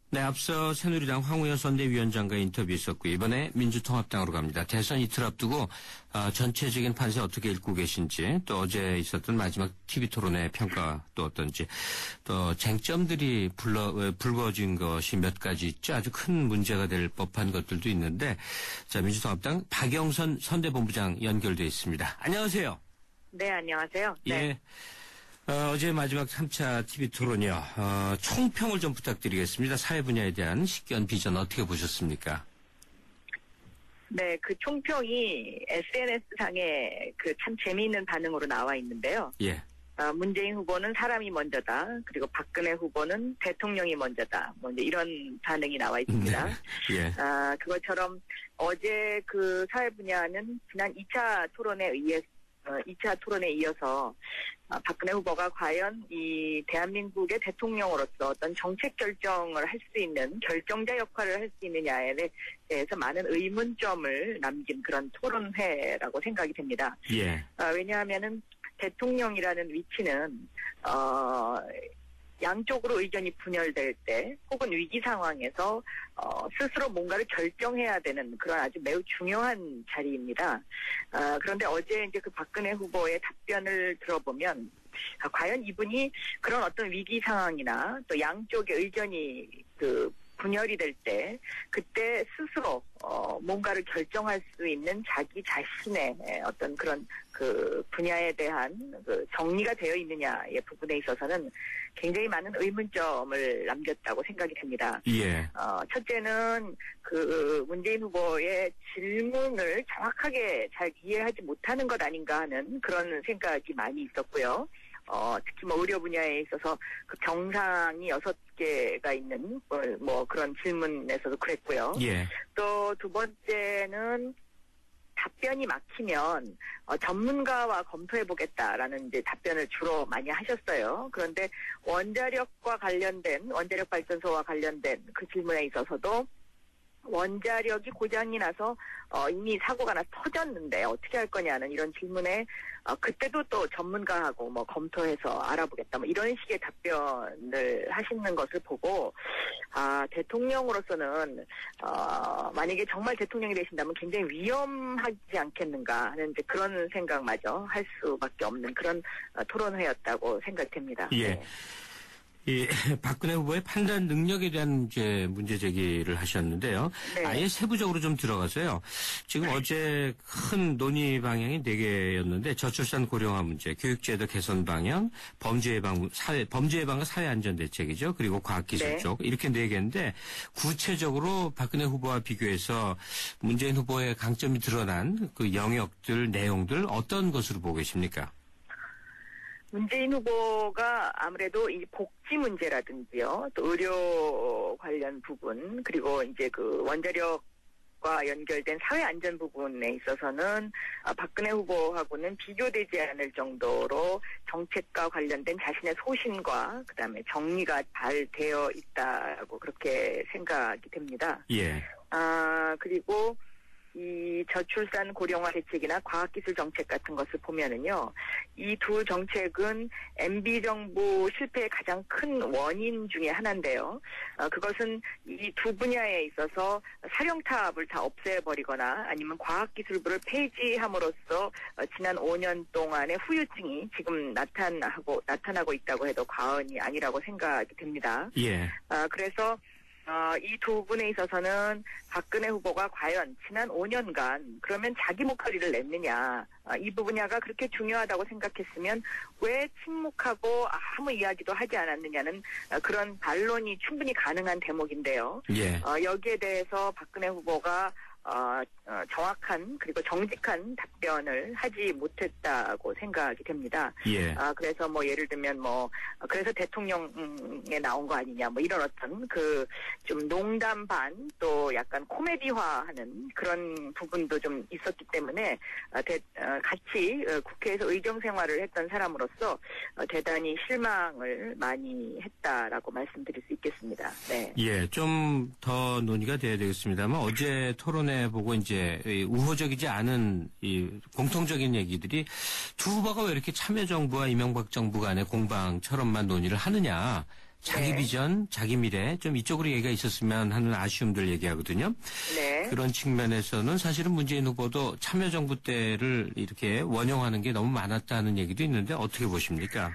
네, 앞서 새누리당 황우여 선대위원장과 인터뷰 있었고 이번에 민주통합당으로 갑니다. 대선 이틀 앞두고 전체적인 판세 어떻게 읽고 계신지, 또 어제 있었던 마지막 TV토론의 평가 또 어떤지, 또 쟁점들이 불거진 것이 몇 가지 있죠. 아주 큰 문제가 될 법한 것들도 있는데, 자, 민주통합당 박영선 선대본부장 연결돼 있습니다. 안녕하세요. 네, 안녕하세요. 예. 네. 어제 마지막 3차 TV토론이요. 총평을 좀 부탁드리겠습니다. 사회 분야에 대한 식견 비전 어떻게 보셨습니까? 네, 그 총평이 SNS상에 그 참 재미있는 반응으로 나와 있는데요. 예. 문재인 후보는 사람이 먼저다. 그리고 박근혜 후보는 대통령이 먼저다. 뭐 이제 이런 반응이 나와 있습니다. 네. 예. 그것처럼 어제 그 사회 분야는 지난 2차 토론에 의해 2차 토론에 이어서 박근혜 후보가 과연 이 대한민국의 대통령으로서 어떤 정책 결정을 할 수 있는 결정자 역할을 할 수 있느냐에 대해서 많은 의문점을 남긴 그런 토론회라고 생각이 됩니다. 예. 왜냐하면은 대통령이라는 위치는 양쪽으로 의견이 분열될 때 혹은 위기 상황에서 스스로 뭔가를 결정해야 되는 그런 아주 매우 중요한 자리입니다. 그런데 어제 이제 그 박근혜 후보의 답변을 들어보면 과연 이분이 그런 어떤 위기 상황이나 또 양쪽의 의견이 분열이 될 때 그때 스스로 뭔가를 결정할 수 있는 자기 자신의 어떤 그런 그 분야에 대한 그 정리가 되어 있느냐의 부분에 있어서는 굉장히 많은 의문점을 남겼다고 생각이 됩니다. 예. 첫째는 그 문재인 후보의 질문을 정확하게 잘 이해하지 못하는 것 아닌가 하는 그런 생각이 많이 있었고요. 특히 뭐 의료 분야에 있어서 그 병상이 6개가 있는 뭐 그런 질문에서도 그랬고요. 예. 또 두 번째는 답변이 막히면 전문가와 검토해보겠다라는 이제 답변을 주로 많이 하셨어요. 그런데 원자력과 관련된 원자력 발전소와 관련된 그 질문에 있어서도 원자력이 고장이 나서 이미 사고가 터졌는데 어떻게 할 거냐는 이런 질문에 그때도 또 전문가하고 뭐 검토해서 알아보겠다 뭐 이런 식의 답변을 하시는 것을 보고 대통령으로서는 만약에 정말 대통령이 되신다면 굉장히 위험하지 않겠는가 하는 이제 그런 생각마저 할 수밖에 없는 그런 토론회였다고 생각됩니다. 예. 네. 이 박근혜 후보의 판단 능력에 대한 이제 문제 제기를 하셨는데요. 네. 아예 세부적으로 좀 들어가서요. 지금 어제 큰 논의 방향이 4개였는데 저출산 고령화 문제, 교육제도 개선 방향, 범죄 예방과 사회 안전 대책이죠. 그리고 과학기술 네. 쪽 이렇게 4개인데 구체적으로 박근혜 후보와 비교해서 문재인 후보의 강점이 드러난 그 영역들, 내용들 어떤 것으로 보고 계십니까? 문재인 후보가 아무래도 이 복지 문제라든지요, 또 의료 관련 부분, 그리고 이제 그 원자력과 연결된 사회 안전 부분에 있어서는 박근혜 후보하고는 비교되지 않을 정도로 정책과 관련된 자신의 소신과 그다음에 정리가 잘 되어 있다고 그렇게 생각이 됩니다. 예. 그리고 이 저출산 고령화 대책이나 과학기술 정책 같은 것을 보면은요, 이 두 정책은 MB 정부 실패의 가장 큰 원인 중에 하나인데요. 그것은 이 두 분야에 있어서 사령탑을 다 없애버리거나 아니면 과학기술부를 폐지함으로써 지난 5년 동안의 후유증이 지금 나타나고 있다고 해도 과언이 아니라고 생각이 됩니다. 예. 그래서 이 두 분에 있어서는 박근혜 후보가 과연 지난 5년간 그러면 자기 목소리를 냈느냐, 이 분야가 그렇게 중요하다고 생각했으면 왜 침묵하고 아무 이야기도 하지 않았느냐는 그런 반론이 충분히 가능한 대목인데요. 예. 여기에 대해서 박근혜 후보가 정확한 그리고 정직한 답변을 하지 못했다고 생각이 됩니다. 예. 그래서 뭐 예를 들면 그래서 대통령에 나온 거 아니냐 뭐 이런 어떤 좀 농담 반 또 약간 코미디화하는 그런 부분도 좀 있었기 때문에 같이 국회에서 의정 생활을 했던 사람으로서 대단히 실망을 많이 했다라고 말씀드릴 수 있겠습니다. 네. 예, 좀 더 논의가 돼야 되겠습니다만 어제 토론회 보고 이제 우호적이지 않은 이 공통적인 얘기들이 두 후보가 왜 이렇게 참여정부와 이명박 정부 간의 공방처럼만 논의를 하느냐. 자기 네. 비전, 자기 미래 좀 이쪽으로 얘기가 있었으면 하는 아쉬움들 얘기하거든요. 네. 그런 측면에서는 사실은 문재인 후보도 참여정부 때를 이렇게 원용하는 게 너무 많았다는 얘기도 있는데 어떻게 보십니까?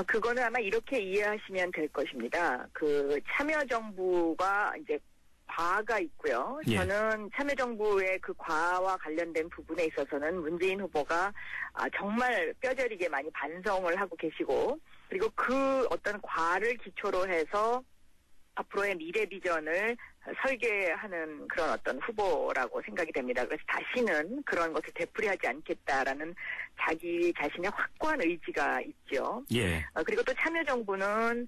그거는 아마 이렇게 이해하시면 될 것입니다. 그 참여정부가 이제 과가 있고요. 예. 저는 참여정부의 그 과와 관련된 부분에 있어서는 문재인 후보가 정말 뼈저리게 많이 반성을 하고 계시고, 그리고 그 어떤 과를 기초로 해서 앞으로의 미래 비전을 설계하는 그런 어떤 후보라고 생각이 됩니다. 그래서 다시는 그런 것을 되풀이하지 않겠다라는 자기 자신의 확고한 의지가 있죠. 예. 그리고 또 참여정부는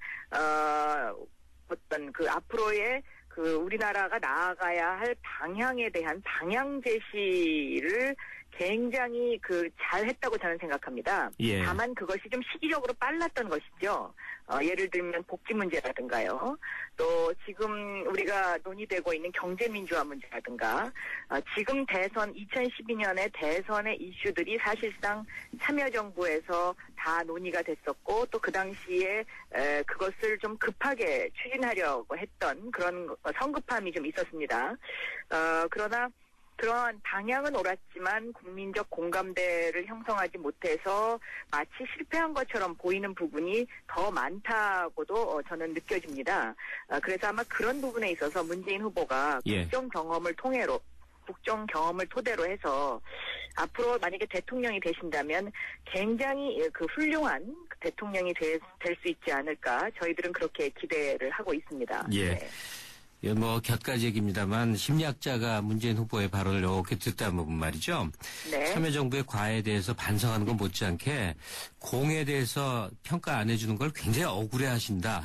어떤 그 앞으로의 그 우리나라가 나아가야 할 방향에 대한 방향 제시를 굉장히 잘했다고 저는 생각합니다. 예. 다만 그것이 좀 시기적으로 빨랐던 것이죠. 예를 들면 복지 문제라든가요. 또 지금 우리가 논의되고 있는 경제민주화 문제라든가, 지금 대선 2012년의 대선의 이슈들이 사실상 참여정부에서 다 논의가 됐었고, 또 그 당시에 그것을 좀 급하게 추진하려고 했던 그런 성급함이 좀 있었습니다. 그러나 그러한 방향은 옳았지만 국민적 공감대를 형성하지 못해서 마치 실패한 것처럼 보이는 부분이 더 많다고도 저는 느껴집니다. 그래서 아마 그런 부분에 있어서 문재인 후보가 예. 국정 경험을 토대로 해서 앞으로 만약에 대통령이 되신다면 굉장히 그 훌륭한 대통령이 될 수 있지 않을까, 저희들은 그렇게 기대를 하고 있습니다. 예. 네. 뭐 곁가지 얘기입니다만 심리학자가 문재인 후보의 발언을 이렇게 듣다 보면 말이죠. 네. 참여정부의 과에 대해서 반성하는 건 못지않게 공에 대해서 평가 안 해주는 걸 굉장히 억울해하신다,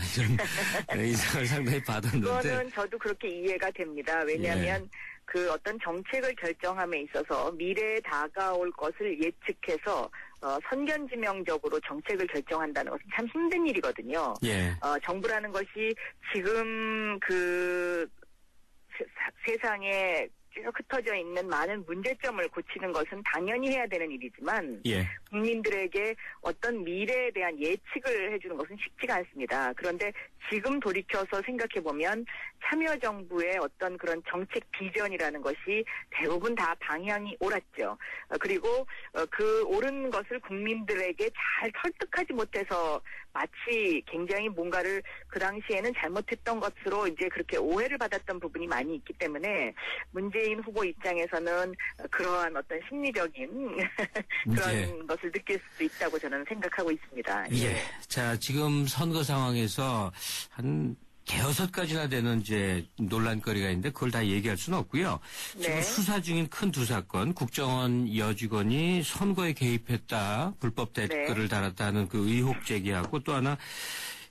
이런 인상을 상당히 받았는데. 그거는 저도 그렇게 이해가 됩니다. 왜냐하면 그 어떤 정책을 결정함에 있어서 미래에 다가올 것을 예측해서 선견지명적으로 정책을 결정한다는 것은 참 힘든 일이거든요. 예. 정부라는 것이 지금 그 세상에 쭉 흩어져 있는 많은 문제점을 고치는 것은 당연히 해야 되는 일이지만, 예. 국민들에게 어떤 미래에 대한 예측을 해주는 것은 쉽지가 않습니다. 그런데 지금 돌이켜서 생각해보면 참여정부의 어떤 그런 정책 비전이라는 것이 대부분 다 방향이 옳았죠. 그리고 그 옳은 것을 국민들에게 잘 설득하지 못해서 마치 굉장히 뭔가를 그 당시에는 잘못했던 것으로 이제 그렇게 오해를 받았던 부분이 많이 있기 때문에 문재인 후보 입장에서는 그러한 어떤 심리적인 그런 것을 느낄 수도 있다고 저는 생각하고 있습니다. 예. 자, 지금 선거 상황에서 한 대여섯 가지나 되는 이제 논란거리가 있는데 그걸 다 얘기할 수는 없고요. 지금 네. 수사 중인 큰 두 사건, 국정원 여직원이 선거에 개입했다, 불법 댓글을 달았다는 그 의혹 제기하고, 또 하나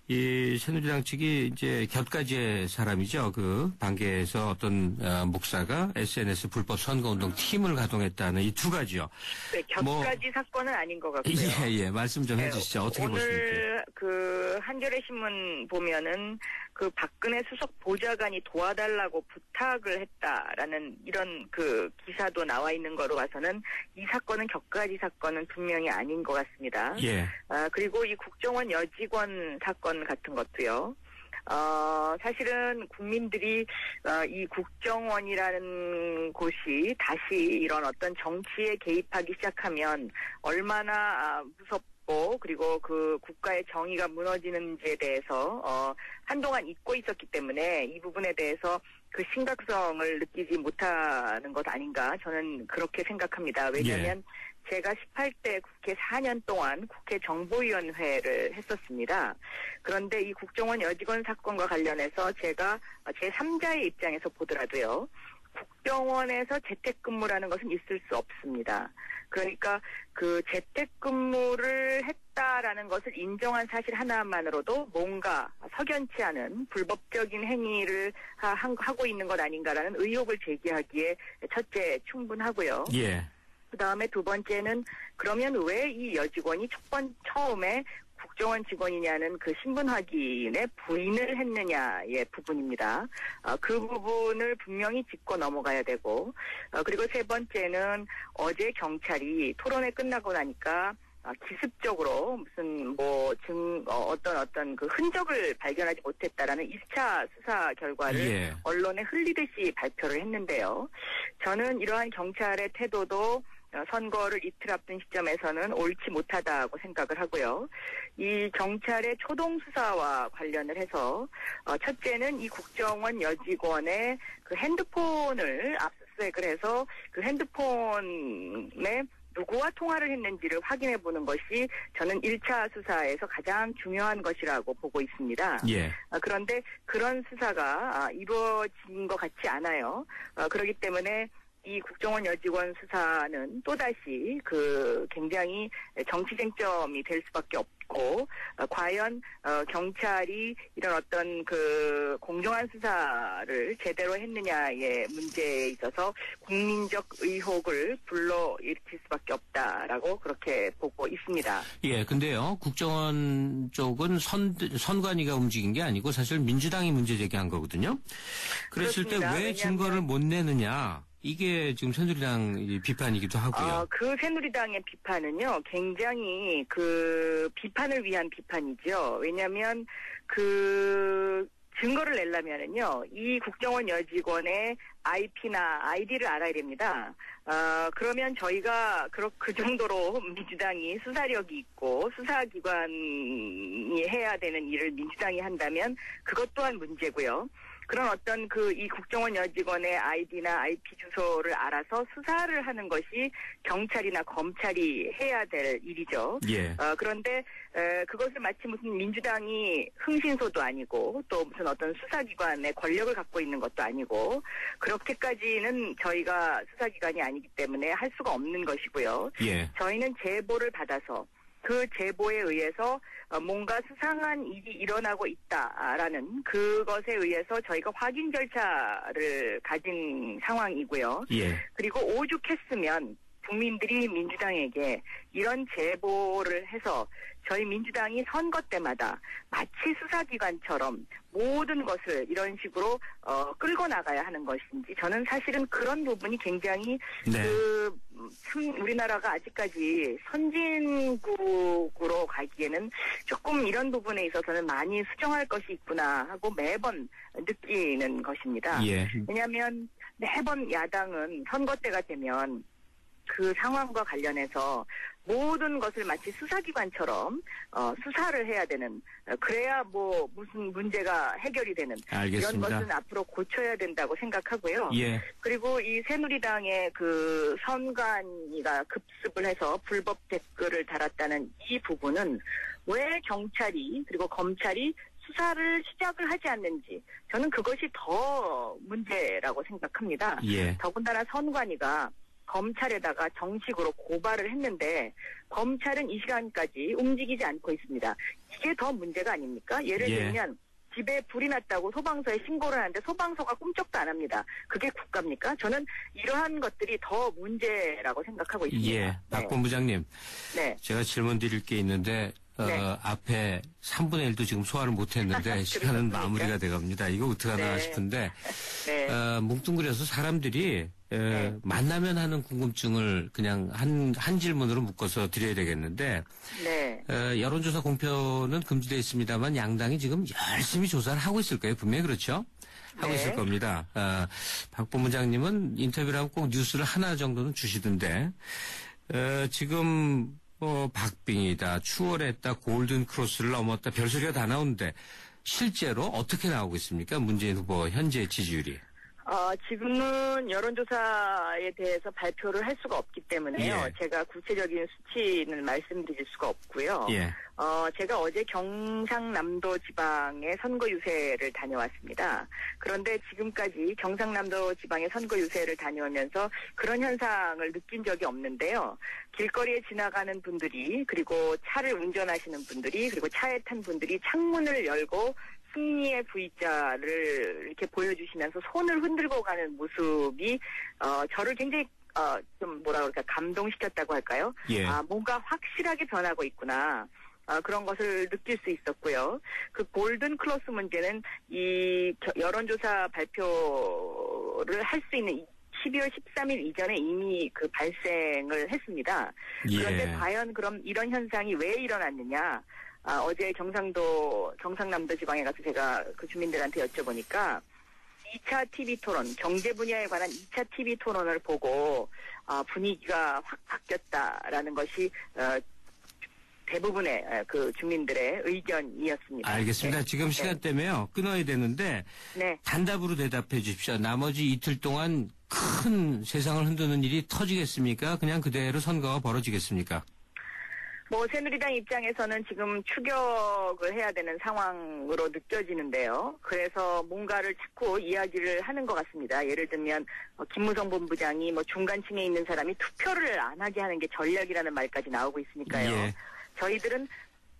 이 새누리당 측이 이제 곁가지의 사람이죠. 그 반계에서 어떤 목사가 SNS 불법 선거운동 팀을 가동했다는 이 두 가지요. 네, 곁가지 사건은 아닌 것 같고요. 예, 말씀 좀 해주시죠. 어떻게 보십니까? 오늘 그 한겨레 신문 보면은 그 박근혜 수석 보좌관이 도와달라고 부탁을 했다라는 이런 그 기사도 나와 있는 거로 봐서는 이 사건은 곁가지 사건은 분명히 아닌 것 같습니다. 예. 그리고 이 국정원 여직원 사건 같은 것도요. 사실은 국민들이 이 국정원이라는 곳이 다시 이런 어떤 정치에 개입하기 시작하면 얼마나 무섭고, 그리고 그 국가의 정의가 무너지는지에 대해서 한동안 잊고 있었기 때문에 이 부분에 대해서 그 심각성을 느끼지 못하는 것 아닌가, 저는 그렇게 생각합니다. 왜냐하면 제가 18대 국회 4년 동안 국회 정보위원회를 했었습니다. 그런데 이 국정원 여직원 사건과 관련해서 제가 제3자의 입장에서 보더라도요, 국정원에서 재택근무라는 것은 있을 수 없습니다. 그러니까 그 재택근무를 했다라는 것을 인정한 사실 하나만으로도 뭔가 석연치 않은 불법적인 행위를 하고 있는 것 아닌가라는 의혹을 제기하기에 첫째 충분하고요. 예. 그다음에 두 번째는 그러면 왜 이 여직원이 처음에 국정원 직원이냐는 그 신분 확인에 부인을 했느냐의 부분입니다. 그 부분을 분명히 짚고 넘어가야 되고, 그리고 세 번째는 어제 경찰이 토론회 끝나고 나니까 기습적으로 무슨 어떤 그 흔적을 발견하지 못했다라는 1차 수사 결과를 예. 언론에 흘리듯이 발표를 했는데요. 저는 이러한 경찰의 태도도 선거를 이틀 앞둔 시점에서는 옳지 못하다고 생각을 하고요. 이 경찰의 초동 수사와 관련을 해서 첫째는 이 국정원 여직원의 그 핸드폰을 압수수색을 해서 그 핸드폰에 누구와 통화를 했는지를 확인해 보는 것이 저는 1차 수사에서 가장 중요한 것이라고 보고 있습니다. 예. 그런데 그런 수사가 이루어진 것 같지 않아요. 그렇기 때문에 이 국정원 여직원 수사는 또다시 그 굉장히 정치 쟁점이 될 수밖에 없고, 과연 경찰이 이런 어떤 그 공정한 수사를 제대로 했느냐의 문제에 있어서 국민적 의혹을 불러일으킬 수밖에 없다라고 그렇게 보고 있습니다. 예, 근데요, 국정원 쪽은 선관위가 움직인 게 아니고 사실 민주당이 문제 제기한 거거든요. 그랬을 때 왜 증거를 못 내느냐? 이게 지금 새누리당 비판이기도 하고요. 그 새누리당의 비판은요, 굉장히 그 비판을 위한 비판이죠. 왜냐하면 그 증거를 내려면은요, 이 국정원 여직원의 IP나 ID를 알아야 됩니다. 그러면 저희가 그 정도로 민주당이 수사력이 있고 수사기관이 해야 되는 일을 민주당이 한다면 그것 또한 문제고요. 그런 어떤 이 국정원 여직원의 아이디나 IP 주소를 알아서 수사를 하는 것이 경찰이나 검찰이 해야 될 일이죠. 예. 그런데 그것을 마치 무슨 민주당이 흥신소도 아니고 또 무슨 어떤 수사기관의 권력을 갖고 있는 것도 아니고 그렇게까지는 저희가 수사기관이 아니기 때문에 할 수가 없는 것이고요. 예. 저희는 제보를 받아서 그 제보에 의해서 뭔가 수상한 일이 일어나고 있다라는 그것에 의해서 저희가 확인 절차를 가진 상황이고요. 예. 그리고 오죽했으면 국민들이 민주당에게 이런 제보를 해서 저희 민주당이 선거 때마다 마치 수사기관처럼 모든 것을 이런 식으로 끌고 나가야 하는 것인지 저는 사실은 그런 부분이 굉장히 네. 우리나라가 아직까지 선진국으로 가기에는 조금 이런 부분에 있어서는 많이 수정할 것이 있구나 하고 매번 느끼는 것입니다. 예. 왜냐하면 매번 야당은 선거 때가 되면 그 상황과 관련해서 모든 것을 마치 수사기관처럼 수사를 해야 되는, 그래야 뭐 무슨 문제가 해결이 되는 알겠습니다. 이런 것은 앞으로 고쳐야 된다고 생각하고요. 예. 그리고 이 새누리당의 그 선관위가 급습을 해서 불법 댓글을 달았다는 이 부분은 왜 경찰이 그리고 검찰이 수사를 시작을 하지 않는지 저는 그것이 더 문제라고 생각합니다. 예. 더군다나 선관위가 검찰에다가 정식으로 고발을 했는데 검찰은 이 시간까지 움직이지 않고 있습니다. 이게 더 문제가 아닙니까? 예를 예. 들면 집에 불이 났다고 소방서에 신고를 하는데 소방서가 꿈쩍도 안 합니다. 그게 국가입니까? 저는 이러한 것들이 더 문제라고 생각하고 있습니다. 예. 박 본부장님. 네. 제가 질문 드릴 게 있는데 네. 앞에 3분의 1도 지금 소화를 못했는데 시간은 마무리가 돼갑니다. 이거 어떡하나 네. 싶은데 네. 뭉뚱그려서 사람들이 네. 만나면 하는 궁금증을 그냥 한 질문으로 묶어서 드려야 되겠는데 네. 여론조사 공표는 금지되어 있습니다만 양당이 지금 열심히 조사를 하고 있을 거예요. 분명히 그렇죠? 하고 네. 있을 겁니다. 박 본부장님은 인터뷰를 하면 꼭 뉴스를 하나 정도는 주시던데 지금 박빙이다, 추월했다, 골든 크로스를 넘었다, 별소리가 다 나오는데 실제로 어떻게 나오고 있습니까? 문재인 후보 현재 지지율이. 지금은 여론조사에 대해서 발표를 할 수가 없기 때문에요. 예. 제가 구체적인 수치는 말씀드릴 수가 없고요. 예. 제가 어제 경상남도 지방의 선거 유세를 다녀왔습니다. 그런데 지금까지 경상남도 지방의 선거 유세를 다녀오면서 그런 현상을 느낀 적이 없는데요. 길거리에 지나가는 분들이 그리고 차를 운전하시는 분들이 그리고 차에 탄 분들이 창문을 열고 승리의 V자를 이렇게 보여주시면서 손을 흔들고 가는 모습이 저를 굉장히 좀 뭐라 그럴까 감동시켰다고 할까요? 예. 뭔가 확실하게 변하고 있구나. 그런 것을 느낄 수 있었고요. 그 골든 클로스 문제는 이 여론조사 발표를 할 수 있는 12월 13일 이전에 이미 그 발생을 했습니다. 그런데 과연 그럼 이런 현상이 왜 일어났느냐? 어제 경상남도 지방에 가서 제가 그 주민들한테 여쭤보니까 2차 TV 토론, 경제 분야에 관한 2차 TV 토론을 보고 분위기가 확 바뀌었다라는 것이 대부분의 그 주민들의 의견이었습니다. 알겠습니다. 네. 지금 시간 때문에요. 끊어야 되는데 네. 단답으로 대답해 주십시오. 나머지 이틀 동안 큰 세상을 흔드는 일이 터지겠습니까? 그냥 그대로 선거가 벌어지겠습니까? 새누리당 입장에서는 지금 추격을 해야 되는 상황으로 느껴지는데요. 그래서 뭔가를 자꾸 이야기를 하는 것 같습니다. 예를 들면 김무성 본부장이 중간층에 있는 사람이 투표를 안 하게 하는 게 전략이라는 말까지 나오고 있으니까요. 예. 저희들은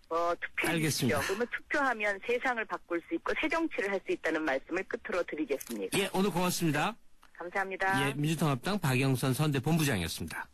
투표해 주십시오. 그러면 투표하면 세상을 바꿀 수 있고 새 정치를 할 수 있다는 말씀을 끝으로 드리겠습니다. 예, 오늘 고맙습니다. 감사합니다. 예, 민주통합당 박영선 선대본부장이었습니다.